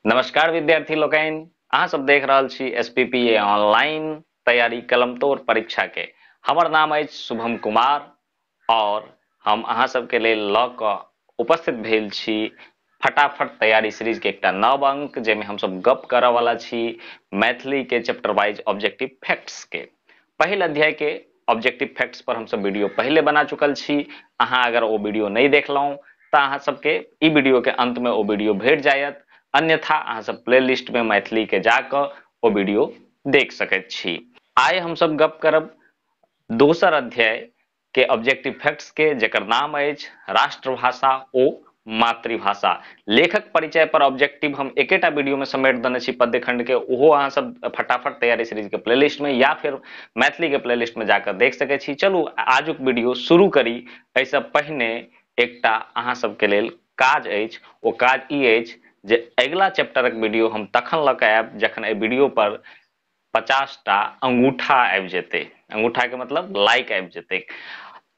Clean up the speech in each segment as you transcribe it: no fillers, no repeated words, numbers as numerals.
नमस्कार विद्यार्थी लोकनि, अहाँ सब देख रहल छी एसपीपीए ऑनलाइन तैयारी कलम तोड़ परीक्षा के। हमर नाम अछि शुभम कुमार और हम अहाँ सबके लेल लऽ कऽ उपस्थित भेल छी फटाफट तैयारी सीरीज के एकटा नव अंक, जेमे हम सब गप करऽ वाला छी मैथिली के चैप्टर वाइज ऑब्जेक्टिव फैक्ट्स के। पहिल अध्याय के ऑब्जेक्टिव फैक्ट्स पर हम सब वीडियो पहले बना चुकल छी। अहाँ अगर वो वीडियो नहीं देखलहुँ तऽ अहाँ सबके ई वीडियो के अंत में वो वीडियो भेट जायत, अन्यथा अहाँ सब प्ले लिस्ट में मैथिली के जाकर वो वीडियो देख सकैत छी। आइ हम सब गप करब दोसर अध्याय के ऑब्जेक्टिव फैक्ट्स के, जेकर नाम अछि राष्ट्रभाषा ओ मातृभाषा। लेखक परिचय पर ऑब्जेक्टिव हम एकेटा वीडियो में समेट देने छी पद्य खंड के, ओहो अहाँ सब फटाफट तैयारी सीरीज के प्लेलिस्ट में या फिर मैथिली के प्लेलिस्ट में जाकर देख सकै छी। चलू आजुक वीडियो शुरू करी। एहिसँ पहिने एकटा अहाँ सबके लेल काज अछि, ओ काज ई अछि जे अगिला चैप्टरक वीडियो हम तखन लऽ कऽ आयब जखन एहि वीडियो पर 50टा अंगूठा आबि जेतै। अंगूठा के मतलब लाइक आबि जेतै।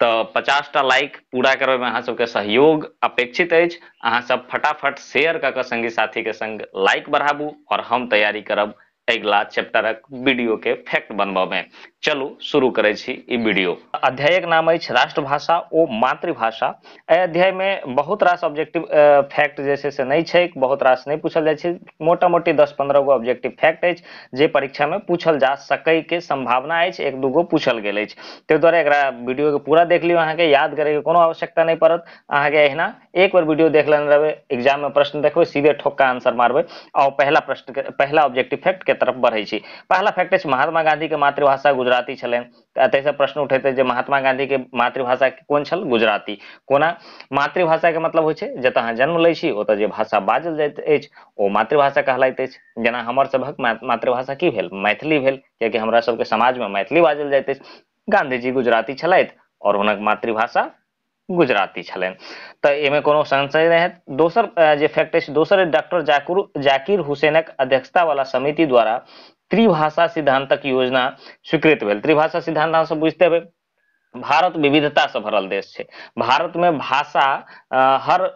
तऽ 50टा लाइक पूरा करबै में अहाँ सबके सहयोग अपेक्षित अछि। अहाँ सब फटाफट शेयर कऽ कऽ संगी साथी के संग लाइक बढ़ाबू और हम तैयारी करब अगिला चैप्टरक वीडियो के फैक्ट बनबऽ में। चलू शुरू करै छी ई वीडियो। अध्यायक नाम अछि राष्ट्रभाषा ओ मातृभाषा। एहि अध्याय में बहुत रास ऑब्जेक्टिव फैक्ट जे छै से नहीं छै, बहुत रास नहीं पूछल जाइ छै। मोटा मोटी 10-15 गो ऑब्जेक्टिव फैक्ट अछि जे परीक्षा में पूछल जा सकै के संभावना अछि, एक दूगो पूछल गेल अछि। ताहि दुआरे एकरा वीडियो के पूरा देख लियो, अहाँ के याद करे के कोनो आवश्यकता नहीं पड़त। अहाँ के एहिना एक बार वीडियो देख लेने रहबै, एग्जाम में प्रश्न देखबै सीधे ठोक्का आंसर मारबै और पहला प्रश्न के पहला ऑब्जेक्टिव फैक्ट के तरफ बढ़ै छी। पहला फैक्ट अछि महात्मा गांधी के मातृभाषा गुजराती छलनि। एतय से प्रश्न उठेतै जे महात्मा गांधी के मातृभाषा कोन छल? गुजराती। कोना? मातृभाषा के मतलब होइ छै जतऽ अहाँ जन्म लै छी ओतऽ जे भाषा बाजल जाइत अछि ओ मातृभाषा कहलाइत अछि। जेना हमर सभक मातृभाषा की भेल? मैथिली भेल, कियाकि हमरा सबके समाज में मैथिली बाजल जाइत अछि। गांधी जी गुजराती छलथि और हुनक मातृभाषा गुजराती छलनि। तऽ एहिमे कोनो संशय नहि हैत। दोसर जे फैक्ट अछि, दोसर डॉक्टर जाकिर हुसैनक अध्यक्षता वाला समिति द्वारा त्रिभाषा सिद्धांतक योजना स्वीकृत भेल। त्रिभाषा सिद्धांत अहाँ सब बुझते हेबै, भारत विविधता से भरल देश छै। भारत में भाषा हर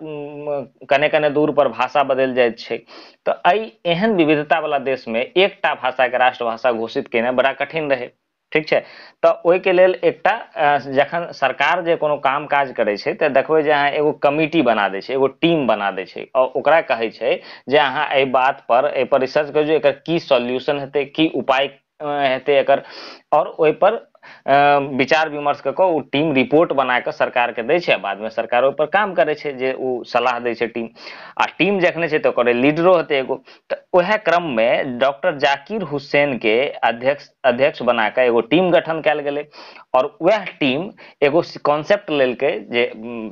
कने कने दूर पर भाषा बदलि जाइत छै। तऽ एहि एहन विविधता वाला देश में एकटा भाषा के राष्ट्रभाषा घोषित केनाइ बड़ा कठिन रहै। ठीक छै, तऽ ओहिके लेल एकटा जखन सरकार जे कोनो काम काज करै छै तऽ देखबै जे अहाँ एगो कमिटी बना दै छै, एगो टीम बना दै छै और ओकरा कहै छै जे अहाँ एहि बात पर एहि पर रिसर्च करू जे एकर की सॉल्यूशन हेतै, की उपाय हेतै एकर, और ओहि पर विचार विमर्श कऽ कऽ ओ टीम रिपोर्ट बना कऽ सरकार के दै छै आ बाद में सरकार ओहि पर काम करै छै जे ओ सलाह दै छै टीम। आ टीम जखने छै तऽ ओकर लीडरो हेतै एगो। तऽ ओएह क्रम में डॉक्टर जाकिर हुसैन के अध्यक्ष बना कऽ एगो टीम गठन कयल गेलै और वह टीम एगो कॉन्सेप्ट लेलकै जे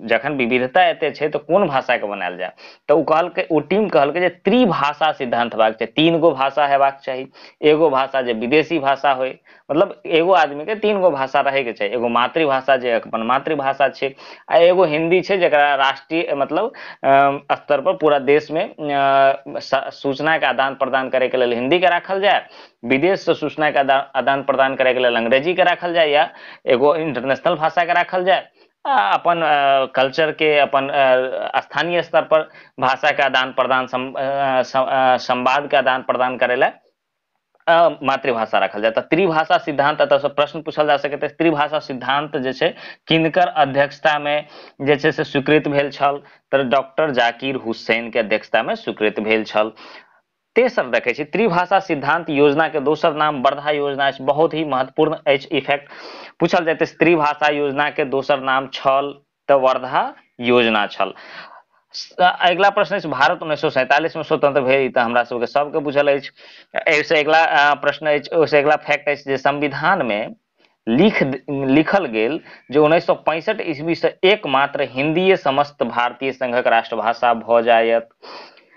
जखन विविधता एते छै तऽ कोन भाषा के बनायल जाय। तऽ ओ कहलकै, ओ टीम कहलकै जे त्रिभाषा सिद्धांत हेबाक चाही, 3 गो भाषा हेबाक चाही। एगो भाषा जे विदेशी भाषा होय, मतलब एगो आदमी के 3 गो भाषा रहे के चाही। एगो मातृभाषा जे अपन मातृभाषा छै, आ एगो हिंदी छै जकरा राष्ट्रीय मतलब स्तर पर पूरा देश में सूचना के आदान प्रदान करे के लेल हिंदी के राखल जाय, विदेश से सूचना के आदान प्रदान करे के लेल अंग्रेजी के राखल जाय, या एगो इंटरनेशनल भाषा के राखल जाय। अपन कल्चर के, अपन स्थानीय स्तर पर भाषा के आदान प्रदान, संवाद के आदान प्रदान करे ला मातृभाषा रखल जाय। तऽ त्रिभाषा सिद्धांत एतऽ से प्रश्न पूछल जा सकैत अछि। त्रिभाषा सिद्धांत जे छै किनकर अध्यक्षता में जे छै से स्वीकृत भेल छल? तऽ डॉक्टर जाकिर हुसैन के अध्यक्षता में स्वीकृत भेल छल। तेसर देखै छी त्रिभाषा सिद्धांत योजना के दोसर नाम वर्धा योजना अछि। बहुत ही महत्वपूर्ण अछि ई फैक्ट। पूछल जाइत अछि त्रिभाषा योजना के दोसर नाम छल तऽ वर्धा योजना छल। अगिला प्रश्न अछि भारत 1947 में स्वतंत्र भेल। ई तऽ हमरा सबके सबके बुझल अछि। एहिसँ अगिला प्रश्न अछि, ओहिसँ अगिला फैक्ट अछि जे संविधान में लिखल गेल जे 1965 ईस्वी से एकमात्र हिंदीए समस्त भारतीय संघक राष्ट्रभाषा भऽ जायत।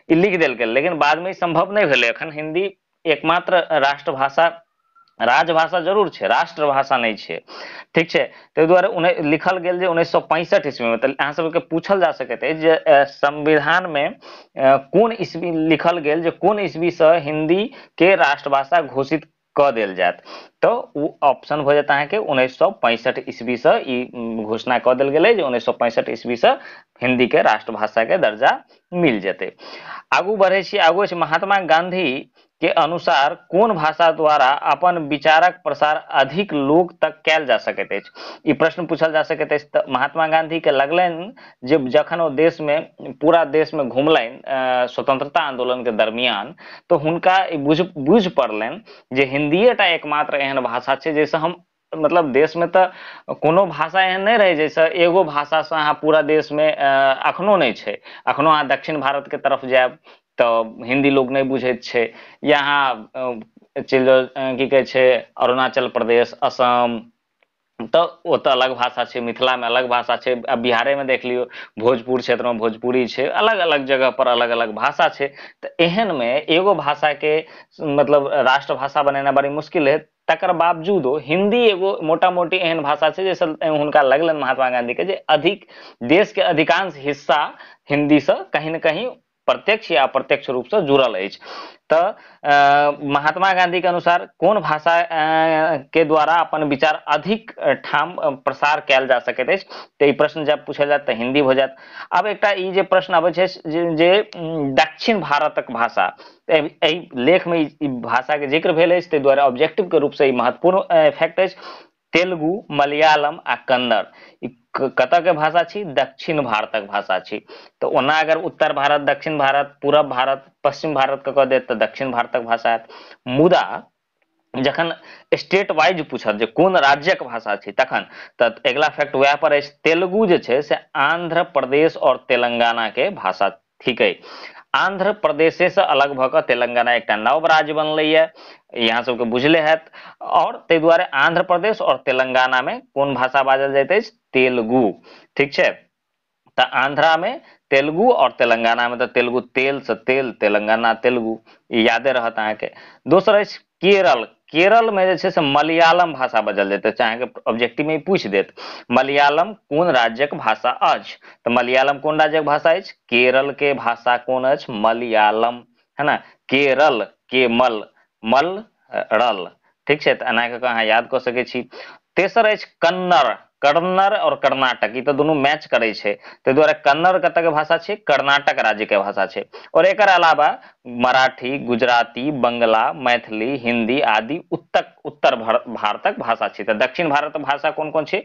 ई लिख देल गेल, लेकिन बाद में संभव नहीं भेलै। एखन हिंदी एकमात्र राष्ट्रभाषा, राजभाषा जरूर छै, राष्ट्रभाषा नहीं छै। ठीक छै, ताहि दुआरे लिखल गेल जे 1965 ईस्वी में। तऽ अहाँ सबके पूछल जा सकैत अछि जे संविधान में कोन ईस्वी लिखल गेल, जे कोन ईस्वी से हिंदी के राष्ट्रभाषा घोषित क देल जात। तो उ ऑप्शन हो जाता है कि 1965 ईस्वी से ई घोषणा क देल गेलै जे 1965 ईस्वी से हिंदी के राष्ट्रभाषा के दर्जा मिल जेतै। आगू बढ़े छी, आगू छै महात्मा गांधी के अनुसार कोन भाषा द्वारा अपन विचारक प्रसार अधिक लोक तक कैल जा सकैत अछि। ई प्रश्न पूछल जा सकैत अछि। तऽ महात्मा गांधी के लगलनि जे जखन ओ देश में पूरा देश में घुमलनि स्वतंत्रता आंदोलन के दरमियान, तो हुनका ई बुझ पड़लनि जे हिंदीये टा एकमात्र एहन भाषा छै जैसे हम मतलब देश में तऽ कोनो भाषा एहन नहीं रहे जैसे एगो भाषा से अहाँ पूरा देश में अखनो नहीं छै। अखनो अहाँ दक्षिण भारत के तरफ जायब तऽ हिंदी लोग नहीं बुझैत छै, या अहाँ चलि जाउ की कहै छै अरुणाचल प्रदेश, असम, तऽ ओतऽ अलग भाषा छै, मिथिला में अलग भाषा छै। अब बिहारे में देख लियो भोजपुर क्षेत्र में भोजपुरी छै, अलग अलग जगह पर अलग अलग भाषा छै। तऽ एहन में एगो भाषा के मतलब राष्ट्रभाषा बनेना बड़ी मुश्किल है। तकर बावजूदो हिंदी एगो मोटा मोटी एहन भाषा छै जैसे हुनका लगलनि महात्मा गांधी के जे अधिक देश के अधिकांश हिस्सा हिंदी से कहीं न कहीं प्रत्यक्ष या अप्रत्यक्ष रूप से जुड़ल अछि। तऽ महात्मा गांधी के अनुसार कोन भाषा के द्वारा अपन विचार अधिक ठाम प्रसार कैल जा सकैत अछि, तऽ ई प्रश्न जब पूछल जायत तऽ हिंदी हो जायत। अब एकटा ई जे प्रश्न अबै छै जे दक्षिण भारतक भाषा, एहि लेख में ई भाषा के जिक्र भेल अछि, ताहि दुआरे ऑब्जेक्टिव के रूप से ई महत्वपूर्ण फैक्ट अछि। तेलुगु, मलयालम आ कन्नड़ ई कतऽ के भाषा छी? दक्षिण भारतक भाषा छी। तऽ ओना अगर उत्तर भारत, दक्षिण भारत, पूरब भारत, पश्चिम भारत के कह देत तऽ दक्षिण भारतक भाषा हैत। मुदा जखन स्टेट वाइज पूछत जे कोन राज्यक भाषा छै तखन तऽ अगिला फैक्ट वएह पर अछि, तेलुगु जे छै से आंध्र प्रदेश और तेलंगाना के भाषा थिकै। आंध्र प्रदेशे से अलग भऽ कऽ तेलंगाना एकटा नव राज्य बनलैए, यहाँ सबके बुझले हैत। और ताहि दुआरे आंध्र प्रदेश और तेलंगाना में कोन भाषा बाजल जाइत अछि? तेलुगु, ठीक छै। तऽ आंध्रा में तेलुगु और तेलंगाना में तऽ तेलुगु तेल से तेल, तेलंगाना तेलुगु, यादे रहत अहाँके। दोसर अछि केरल। केरल में जे छै से मलयालम भाषा बाजल जेतै, चाहे ऑब्जेक्टिव में पूछि देत मलयालम कोन राज्यक भाषा अछि, तऽ मलयालम कोन राज्यक भाषा अछि? केरल के भाषा कोन अछि? मलयालम, है ना। केरल के मल, मल रल, ठीक छै। तऽ एना कऽ अहाँ याद कऽ सकै छी। तेसर अछि कन्नड़। कन्नड़ और कर्नाटक ई तऽ दुनू मैच करै छै, ताहि दुआरे कन्नड़ कतऽ के भाषा छै? कर्नाटक राज्य के भाषा छै। और एकर अलावा मराठी, गुजराती, बंगला, मैथिली, हिंदी आदि उत्तर भारतक भाषा छै। तऽ दक्षिण भारतक भाषा कोन कोन छै?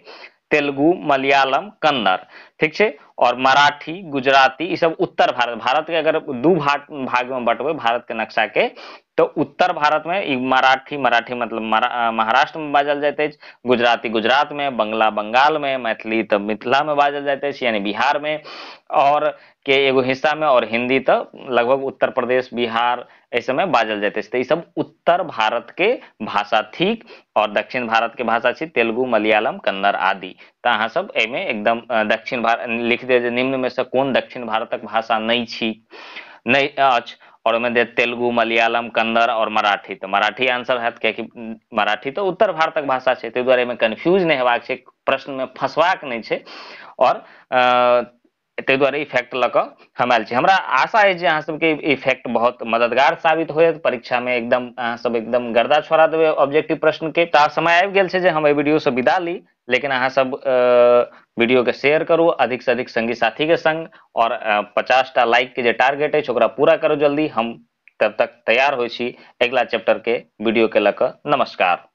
तेलुगु, मलयालम, कन्नड़, ठीक छै। और मराठी, गुजराती ई सब उत्तर भारत, भारत के अगर दू भाग में बंटबै भारत के नक्शा के, तो उत्तर भारत में ई मराठी मतलब महाराष्ट्र में बाजल जाइत अछि, गुजराती गुजरात में, बंगला बंगाल में, मैथिली तऽ मिथिला में बाजल जाइत अछि यानी बिहार में, और के एगो हिस्सा में, और हिंदी तो लगभग उत्तर प्रदेश, बिहार एहि समय बाजल जाइत अछि। तऽ ई सब उत्तर भारत के भाषा थिक, और दक्षिण भारत के भाषा छी तेलुगु, मलयालम, कन्नड़ आदि। तऽ अहाँ सब एहिमे एकदम दक्षिण भारत लिख दे जे निम्न में से कोन दक्षिण भारतक भाषा नहीं छी, नहीं अछि, और ओहिमे देत तेलुगु, मलयालम, कन्नड़ और मराठी। तऽ मराठी आंसर हैत, कियाकि मराठी तो उत्तर भारतक भाषा छै, ताहि दुआरे एहिमे कन्फ्यूज नहीं हेबाक छै, प्रश्न में फंसबाक नहीं छै। और ताहि दुआरे ई फैक्ट लऽ कऽ हम आयल छी। हमरा आशा अछि जे अहाँ सबके ई फैक्ट बहुत मददगार साबित होयत, परीक्षा में एकदम अहाँ सब एकदम गर्दा छोड़ा देबै ऑब्जेक्टिव प्रश्न के। तऽ समय आबि गेल छै जे हम एहि वीडियो से विदा ली, लेकिन अहाँ सब वीडियो के शेयर करू अधिक से अधिक संगी साथी के संग, और 50टा लाइक के जे टारगेट अछि ओकरा पूरा करू जल्दी। हम तब तक तैयार होइ छी अगला चैप्टर के वीडियो के लऽ कऽ। नमस्कार।